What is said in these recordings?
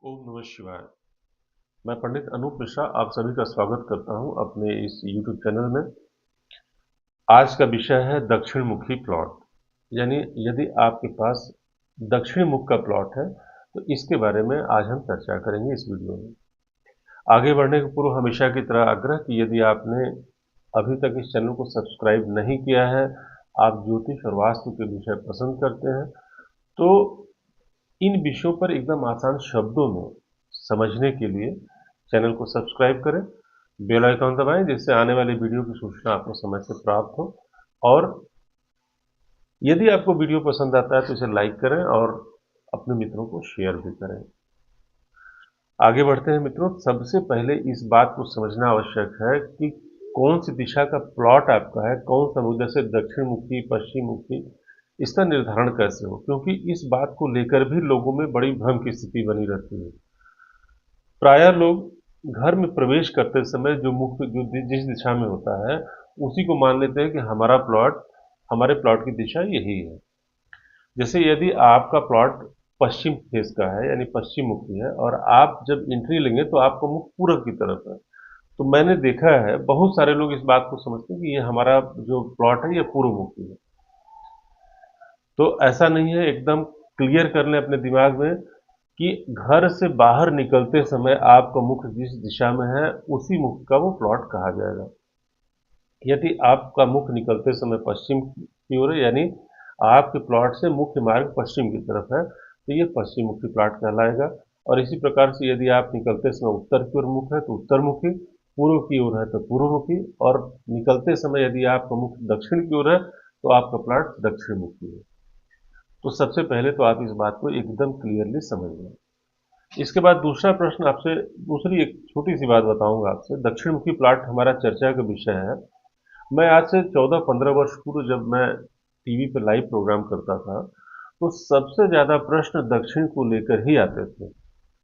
ओम नमः शिवाय। मैं पंडित अनूप मिश्रा आप सभी का स्वागत करता हूं अपने इस YouTube चैनल में। आज का विषय है दक्षिण मुखी प्लॉट। यानी यदि आपके पास दक्षिण मुख का प्लॉट है तो इसके बारे में आज हम चर्चा करेंगे इस वीडियो में। आगे बढ़ने के पूर्व हमेशा की तरह आग्रह कि यदि आपने अभी तक इस चैनल को सब्सक्राइब नहीं किया है, आप ज्योतिष और वास्तु के विषय पसंद करते हैं, तो इन विषयों पर एकदम आसान शब्दों में समझने के लिए चैनल को सब्सक्राइब करें, बेल आइकन दबाएं जिससे आने वाली वीडियो की सूचना आपको समय से प्राप्त हो। और यदि आपको वीडियो पसंद आता है तो इसे लाइक करें और अपने मित्रों को शेयर भी करें। आगे बढ़ते हैं मित्रों। सबसे पहले इस बात को समझना आवश्यक है कि कौन सी दिशा का प्लॉट आपका है, कौन सा मुख, जैसे दक्षिण मुखी, पश्चिम मुखी, इसका निर्धारण कैसे हो, क्योंकि इस बात को लेकर भी लोगों में बड़ी भ्रम की स्थिति बनी रहती है। प्रायः लोग घर में प्रवेश करते समय जो मुख जो जिस दिशा में होता है उसी को मान लेते हैं कि हमारे प्लॉट की दिशा यही है। जैसे यदि आपका प्लॉट पश्चिम फेस का है यानी पश्चिम मुखी है और आप जब एंट्री लेंगे तो आपका मुख पूरब की तरफ है, तो मैंने देखा है बहुत सारे लोग इस बात को समझते हैं कि ये हमारा जो प्लॉट है ये पूर्व मुखी है। तो ऐसा नहीं है, एकदम क्लियर कर लें अपने दिमाग में कि घर से बाहर निकलते समय आपका मुख जिस दिशा में है उसी मुख का वो प्लॉट कहा जाएगा। यदि आपका मुख निकलते समय पश्चिम की ओर है, यानी आपके प्लॉट से मुख्य मार्ग पश्चिम की तरफ है, तो ये पश्चिम मुखी प्लॉट कहलाएगा। और इसी प्रकार से यदि आप निकलते समय उत्तर की ओर मुख है तो उत्तर मुखी, पूर्व की ओर है तो पूर्व मुखी, और निकलते समय यदि आपका मुख दक्षिण की ओर है तो आपका प्लॉट दक्षिण मुखी है। तो सबसे पहले तो आप इस बात को एकदम क्लियरली समझ लें। इसके बाद दूसरा प्रश्न आपसे, दूसरी एक छोटी सी बात बताऊंगा आपसे। दक्षिण मुखी प्लॉट हमारा चर्चा का विषय है। मैं आज से 14-15 वर्ष पूर्व जब मैं टीवी पर लाइव प्रोग्राम करता था तो सबसे ज़्यादा प्रश्न दक्षिण को लेकर ही आते थे।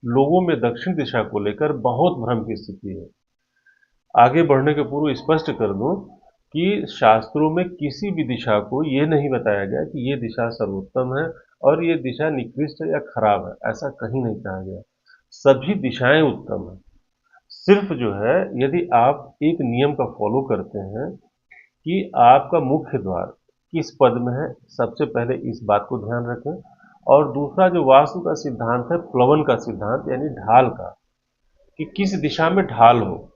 लोगों में दक्षिण दिशा को लेकर बहुत भ्रम की स्थिति है। आगे बढ़ने के पूर्व स्पष्ट कर दूं कि शास्त्रों में किसी भी दिशा को ये नहीं बताया गया कि ये दिशा सर्वोत्तम है और ये दिशा निकृष्ट है या खराब है, ऐसा कहीं नहीं कहा गया। सभी दिशाएं उत्तम है। सिर्फ जो है, यदि आप एक नियम का फॉलो करते हैं कि आपका मुख्य द्वार किस पद में है, सबसे पहले इस बात को ध्यान रखें। और दूसरा जो वास्तु का सिद्धांत है, प्लवन का सिद्धांत यानी ढाल का, कि किस दिशा में ढाल हो।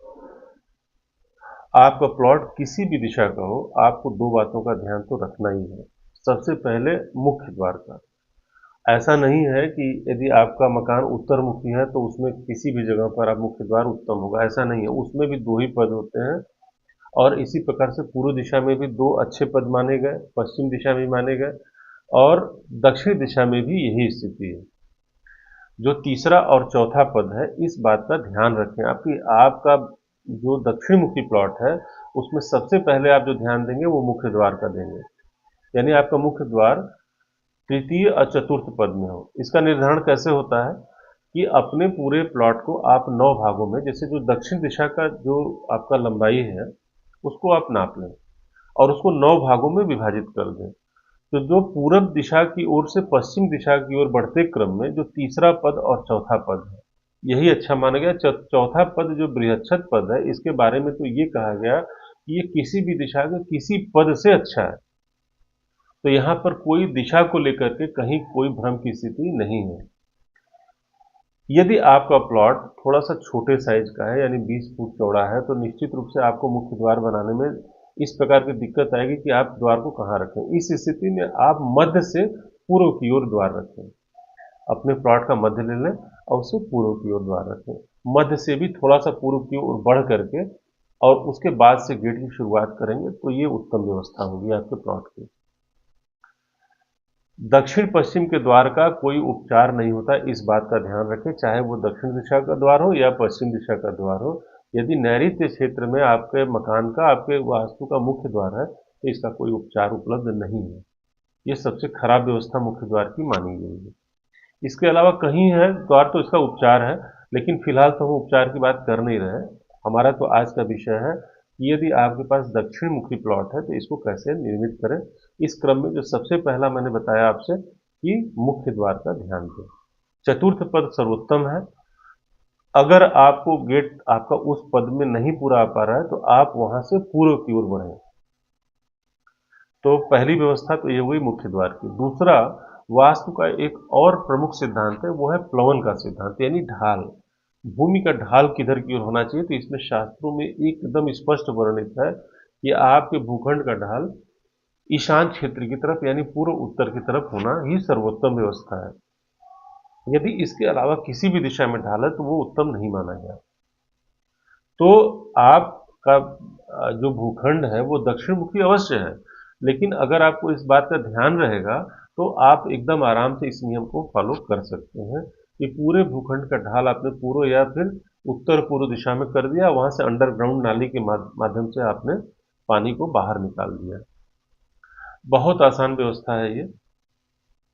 आपका प्लॉट किसी भी दिशा का हो, आपको दो बातों का ध्यान तो रखना ही है। सबसे पहले मुख्य द्वार का। ऐसा नहीं है कि यदि आपका मकान उत्तर मुखी है तो उसमें किसी भी जगह पर आप मुख्य द्वार उत्तम होगा, ऐसा नहीं है। उसमें भी दो ही पद होते हैं। और इसी प्रकार से पूर्व दिशा में भी दो अच्छे पद माने गए, पश्चिम दिशा में माने गए, और दक्षिण दिशा में भी यही स्थिति है। जो तीसरा और चौथा पद है, इस बात का ध्यान रखें आपकी आपका जो दक्षिण मुखी प्लॉट है उसमें सबसे पहले आप जो ध्यान देंगे वो मुख्य द्वार का देंगे। यानी आपका मुख्य द्वार तृतीय और चतुर्थ पद में हो। इसका निर्धारण कैसे होता है कि अपने पूरे प्लॉट को आप 9 भागों में, जैसे जो दक्षिण दिशा का जो आपका लंबाई है उसको आप नाप लें और उसको 9 भागों में विभाजित कर दें। तो जो पूरब दिशा की ओर से पश्चिम दिशा की ओर बढ़ते क्रम में जो तीसरा पद और चौथा पद है, यही अच्छा माना गया। चौथा पद जो बृहच्छद पद है, इसके बारे में तो ये कहा गया कि ये किसी भी दिशा के किसी पद से अच्छा है। तो यहाँ पर कोई दिशा को लेकर के कहीं कोई भ्रम की स्थिति नहीं है। यदि आपका प्लॉट थोड़ा सा छोटे साइज का है यानी 20 फुट चौड़ा है तो निश्चित रूप से आपको मुख्य द्वार बनाने में इस प्रकार की दिक्कत आएगी कि आप द्वार को कहाँ रखें। इस स्थिति में आप मध्य से पूर्व की ओर द्वार रखें। अपने प्लॉट का मध्य ले लें और उसे पूर्व की ओर द्वार रखें। मध्य से भी थोड़ा सा पूर्व की ओर बढ़ करके और उसके बाद से गेट की शुरुआत करेंगे तो ये उत्तम व्यवस्था होगी आपके प्लॉट की। दक्षिण पश्चिम के द्वार का कोई उपचार नहीं होता, इस बात का ध्यान रखें, चाहे वो दक्षिण दिशा का द्वार हो या पश्चिम दिशा का द्वार हो। यदि नैऋत्य क्षेत्र में आपके मकान का, आपके वास्तु का मुख्य द्वार है तो इसका कोई उपचार उपलब्ध नहीं है। ये सबसे खराब व्यवस्था मुख्य द्वार की मानी गई है। इसके अलावा कहीं है द्वार तो इसका उपचार है, लेकिन फिलहाल तो हम उपचार की बात कर नहीं रहे। हमारा तो आज का विषय है कि यदि आपके पास दक्षिण मुखी प्लॉट है तो इसको कैसे निर्मित करें। इस क्रम में जो सबसे पहला मैंने बताया आपसे कि मुख्य द्वार का ध्यान दें। चतुर्थ पद सर्वोत्तम है। अगर आपको गेट आपका उस पद में नहीं पूरा आ पा रहा है तो आप वहां से पूर्व की ओर बढ़ें। तो पहली व्यवस्था तो ये हुई मुख्य द्वार की। दूसरा, वास्तु का एक और प्रमुख सिद्धांत है, वो है प्लवन का सिद्धांत, यानी ढाल। भूमि का ढाल किधर की ओर होना चाहिए, तो इसमें शास्त्रों में एकदम स्पष्ट वर्णित है कि आपके भूखंड का ढाल ईशान क्षेत्र की तरफ यानी पूर्व उत्तर की तरफ होना ही सर्वोत्तम व्यवस्था है। यदि इसके अलावा किसी भी दिशा में ढाल है तो वो उत्तम नहीं माना गया। तो आपका जो भूखंड है वो दक्षिण मुखी अवश्य है, लेकिन अगर आपको इस बात का ध्यान रहेगा तो आप एकदम आराम से इस नियम को फॉलो कर सकते हैं कि पूरे भूखंड का ढाल आपने पूर्व या फिर उत्तर पूर्व दिशा में कर दिया, वहां से अंडरग्राउंड नाली के माध्यम से आपने पानी को बाहर निकाल दिया। बहुत आसान व्यवस्था है ये,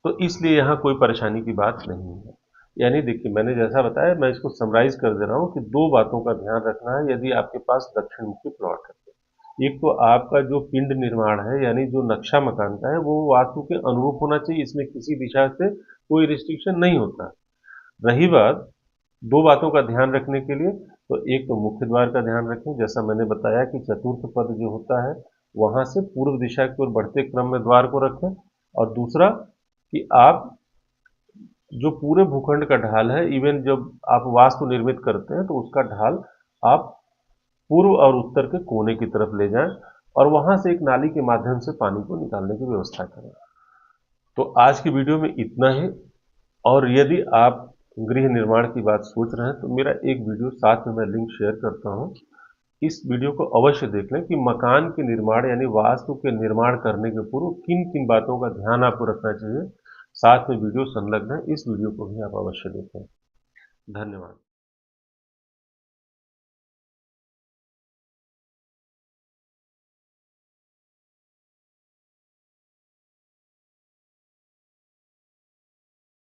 तो इसलिए यहाँ कोई परेशानी की बात नहीं है। यानी देखिए, मैंने जैसा बताया, मैं इसको समराइज कर दे रहा हूँ कि दो बातों का ध्यान रखना है यदि आपके पास दक्षिण मुखी प्लॉट है। एक तो आपका जो पिंड निर्माण है यानी जो नक्शा मकान का है वो वास्तु के अनुरूप होना चाहिए, इसमें किसी दिशा से कोई रिस्ट्रिक्शन नहीं होता। रही बात दो बातों का ध्यान रखने के लिए, तो एक तो मुख्य द्वार का ध्यान रखें, जैसा मैंने बताया कि चतुर्थ पद जो होता है वहां से पूर्व दिशा की ओर बढ़ते क्रम में द्वार को रखें। और दूसरा कि आप जो पूरे भूखंड का ढाल है, इवन जब आप वास्तु निर्मित करते हैं तो उसका ढाल आप पूर्व और उत्तर के कोने की तरफ ले जाएं और वहां से एक नाली के माध्यम से पानी को निकालने की व्यवस्था करें। तो आज की वीडियो में इतना ही। और यदि आप गृह निर्माण की बात सोच रहे हैं तो मेरा एक वीडियो साथ में मैं लिंक शेयर करता हूं, इस वीडियो को अवश्य देख लें कि मकान के निर्माण यानी वास्तु के निर्माण करने के पूर्व किन किन बातों का ध्यान आपको रखना चाहिए। साथ में वीडियो संलग्न है, इस वीडियो को भी आप अवश्य देखें। धन्यवाद।